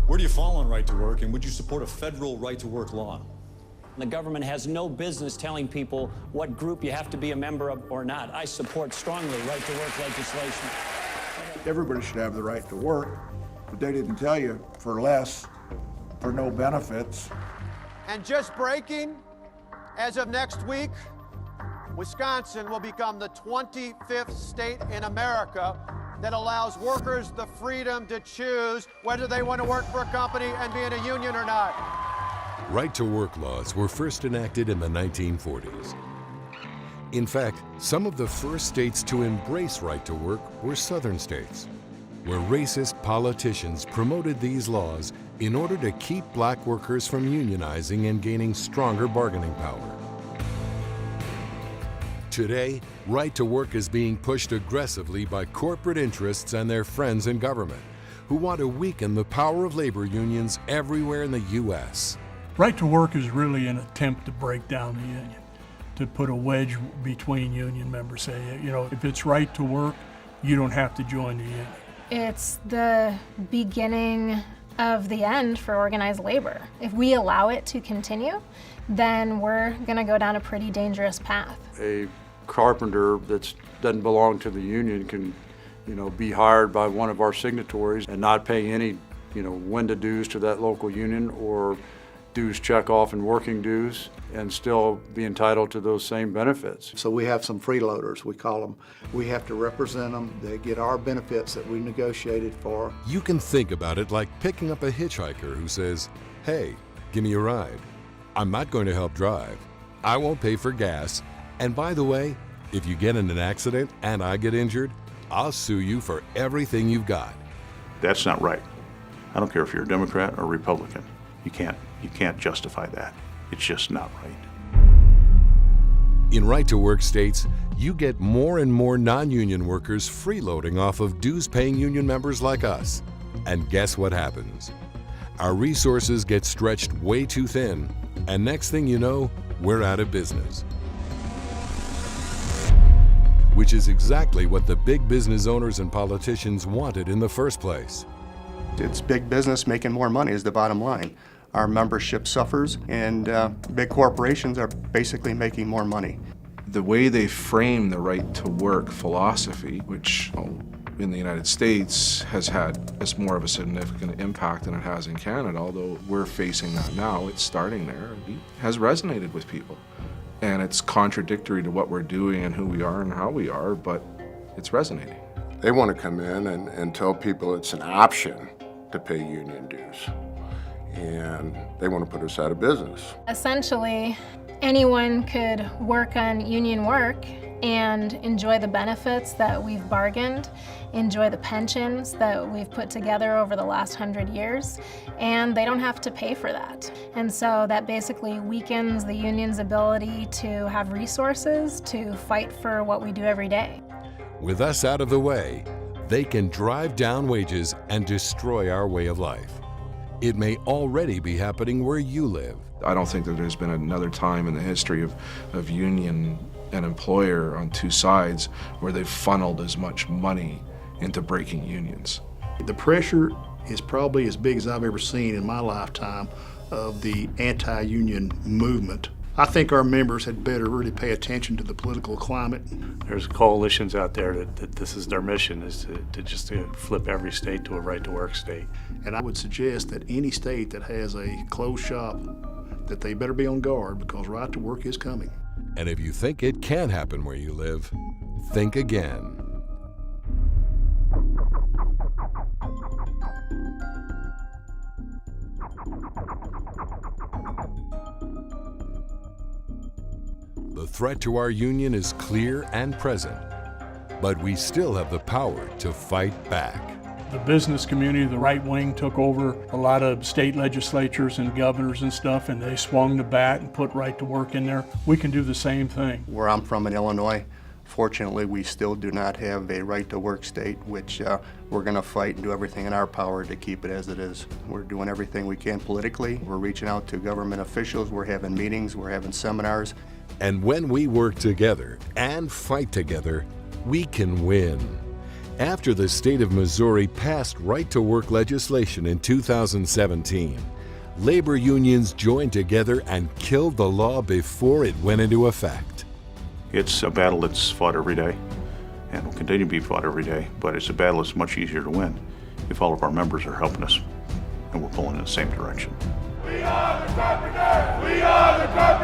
Where do you fall on right to work, and would you support a federal right to work law? The government has no business telling people what group you have to be a member of or not. I support strongly right to work legislation. Everybody should have the right to work, but they didn't tell you for less, for no benefits. And just breaking, as of next week, Wisconsin will become the 25th state in America that allows workers the freedom to choose whether they want to work for a company and be in a union or not. Right-to-work laws were first enacted in the 1940s. In fact, some of the first states to embrace right-to-work were southern states, where racist politicians promoted these laws in order to keep black workers from unionizing and gaining stronger bargaining power. Today, right-to-work is being pushed aggressively by corporate interests and their friends in government, who want to weaken the power of labor unions everywhere in the U.S. Right to work is really an attempt to break down the union, to put a wedge between union members. Say, you know, if it's right to work, you don't have to join the union. It's the beginning of the end for organized labor. If we allow it to continue, then we're going to go down a pretty dangerous path. A carpenter that doesn't belong to the union can, be hired by one of our signatories and not pay any, window dues to that local union or dues check off and working dues and still be entitled to those same benefits. So we have some freeloaders, we call them. We have to represent them. They get our benefits that we negotiated for. You can think about it like picking up a hitchhiker who says, "Hey, give me a ride. I'm not going to help drive. I won't pay for gas. And by the way, if you get in an accident and I get injured, I'll sue you for everything you've got." That's not right. I don't care if you're a Democrat or Republican. You can't justify that. It's just not right. In right-to-work states, you get more and more non-union workers freeloading off of dues-paying union members like us. And guess what happens? Our resources get stretched way too thin, and next thing you know, we're out of business. Which is exactly what the big business owners and politicians wanted in the first place. It's big business making more money is the bottom line. Our membership suffers, and big corporations are basically making more money. The way they frame the right to work philosophy, which in the United States has had more of a significant impact than it has in Canada, although we're facing that now, it's starting there, it has resonated with people. And it's contradictory to what we're doing and who we are and how we are, but it's resonating. They want to come in and tell people it's an option to pay union dues. And they want to put us out of business. Essentially, anyone could work on union work and enjoy the benefits that we've bargained, enjoy the pensions that we've put together over the last 100 years, and they don't have to pay for that. And so that basically weakens the union's ability to have resources to fight for what we do every day. With us out of the way, they can drive down wages and destroy our way of life. It may already be happening where you live. I don't think that there's been another time in the history of union and employer on two sides where they've funneled as much money into breaking unions. The pressure is probably as big as I've ever seen in my lifetime of the anti-union movement. I think our members had better really pay attention to the political climate. There's coalitions out there that this is their mission, is to flip every state to a right-to-work state. And I would suggest that any state that has a closed shop, that they better be on guard, because right to work is coming. And if you think it can happen where you live, think again. The threat to our union is clear and present, but we still have the power to fight back. The business community, the right wing, took over a lot of state legislatures and governors and stuff, and they swung the bat and put right to work in there. We can do the same thing. Where I'm from in Illinois, fortunately, we still do not have a right to work state, which we're going to fight and do everything in our power to keep it as it is. We're doing everything we can politically. We're reaching out to government officials. We're having meetings. We're having seminars. And when we work together and fight together, we can win. After the state of Missouri passed right-to-work legislation in 2017, labor unions joined together and killed the law before it went into effect. It's a battle that's fought every day and will continue to be fought every day, but it's a battle that's much easier to win if all of our members are helping us and we're pulling in the same direction. We are the carpenters! We are the carpenters!